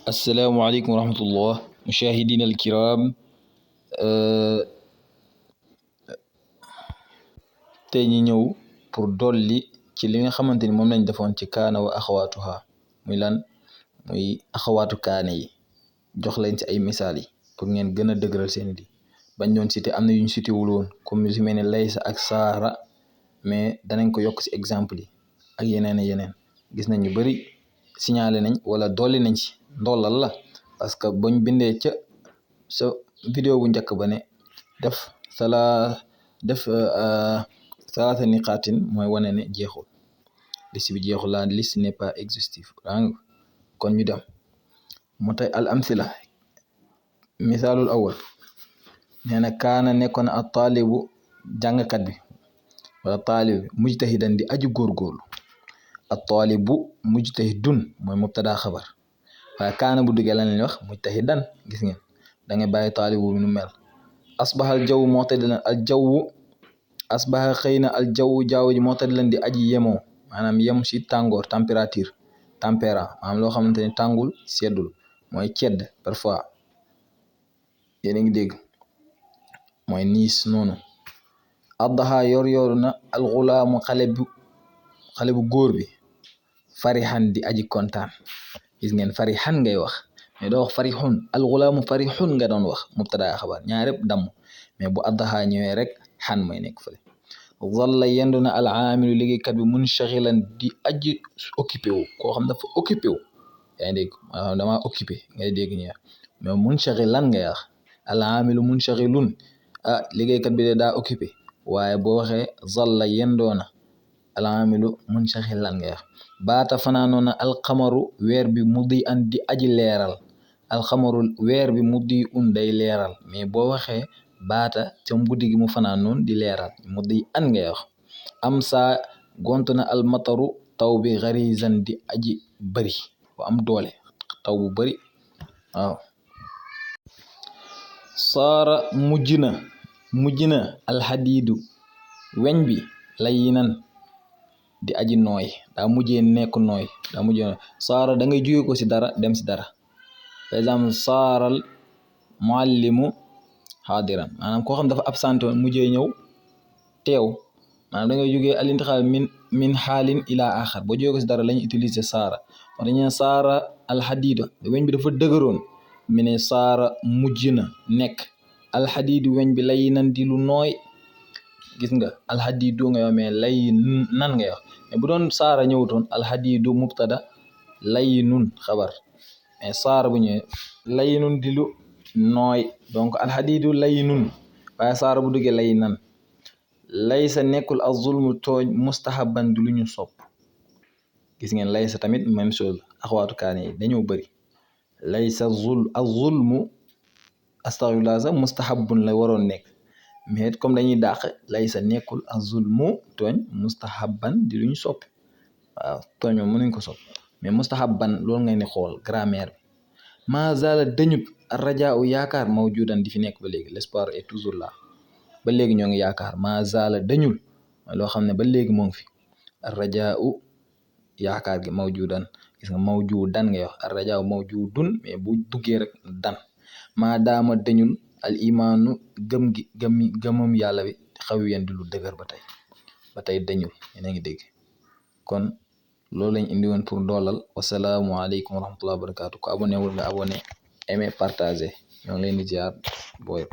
السلام عليكم ورحمة الله مشاهدينا الكرام. tey ñi ñëw pour dolli ci li nga xamante ni moom lañ defoon ci kaana wa axawaatuha muy lan muy axawaatu kaane yi jox leen ci ay misaal yi pour ngeen gën a dëgëral seen di bañ doon cité am na yuñ cité wul woon comme lu si mel ne laysa ak saara mais danañ ko yokk si exemple yi ak yeneen yeneen gis nañ ñu bëri signalé nañ wala dolli nañ ci ndollal la parce que buñ bindee ca sa vidéo bu njëkk ba ne def salaata niqaatin mooy wane ne jeexul liste bi jeexul la liste n'est pas exhaustive kon ñu dem mu tey al amsila misaalul awal nee na kaana nekkoon a taalibu jàngkat bi wala taalib bi mujtahidan di aju góorgóorlu a taalibu mujtahidun mooy mubtada xabar waaye kaana bu duggee lan lañ wax mujtahidan gis ngeen da ngay bàyyi taalibu bi nu mel asbaha al jaww mu'tadilan al jaww asbaha xëy na al jaww jaww ji mu'tadilan di aji yemoo maanaam yem si tàngoor température températ maanaam loo xamante ni tàngul seddul mooy cedd parfois yéen a ngi dégg mooy niis noonu addaha yor na al xulaamu xale bu góor bi farihan di aji kontaan gis ngeen farihan ngay wax mais doo wax farihun al xulaamu farihun nga doon wax mubtada xabar ñaar yëpp damm mais bu addaha ñëwee rek xan may nekk fële zalla yendu na al aamilu liggéeykat bi munshaxilan di aji occupé wu koo xam dafa occupé wu yaa ngi dégg dama occupé ngay dégg ñi mais munshaxilan ngay wax al aamilu munshaxilun liggéeykat bi de daa occupé waaye boo waxee zalla yendoona al aamilu munshaxilan ngay wax baata fanaanoona alxamaru weer bi muddi an di aji leeral alxamaru weer bi muddi un day leeral mais boo waxee baata ca guddi gi mu fanaan noonu di leeral muddi an ngay wax am saa gont na almataru taw bi garizan di aji bëri bu am doole taw bu bëri waaw saara mujj na alxadiidu weñ bi layinan di aji nooy daa mujjee nekk nooy daa mujjee saara da ngay jóge ko si dara dem si dara par exemple saaral muallimu xaadiran maanaam koo xam dafa absenté woon mujjee ñëw teew maanaam da ngay jógee alintixaal min xaalin ila axar boo jóge ko si dara lañu utiliser saara wax dañu ne saara alxadiidu weñ bi dafa dëgëroon mi ne saara mujj na nekk alxadiidu weñ bi layinan di lu nooy gis nga alxadiidu nga yow mais lay nan nga wax mais bu doon saara ñëwutoon alxadiidu mubtada layinun xabar mais saara bu ñëwee layinun di lu nooy donc alxadiidu layinun waaye saara bu duggee layinan laysa nekkul azulmu tooñ mustahaban di lu ñu sopp gis ngeen laysa tamit même chose axawaatu kaane yi dañoo bëri laysa azulmu astaghfirullah sax mustahabun la waroon nekk mais comme dañuy dàq laysa nekkul azulmu tooñ mustahaban di lu ñu soppi waaw tooñ moom mënuñ ko sopp mais mustahaban loolu ngay ne xool grammaire bi ma zala dañut rajaa u yaakaar mawjudan di fi nekk ba léegi l'espoir est toujours là ba léegi ñoo ngi yaakaar ma zala dañul loo xam ne ba léegi moo ngi fi rajaa u yaakaar gi mawjudan gis nga mawjudan ngay wax rajaa u mawjudun mais bu duggee rek dan maa daama dañul al imaanu gëmam yàlla bi xawiyan di lu dëgër ba tey dañul yéen a ngi dégg kon loolu lañ indi woon pour doolal wasalaamu aleykum wa rahmatullahi wa barakatu ko abonné wul nga abonné aimé partagé ñoo ngi leen di ziar booy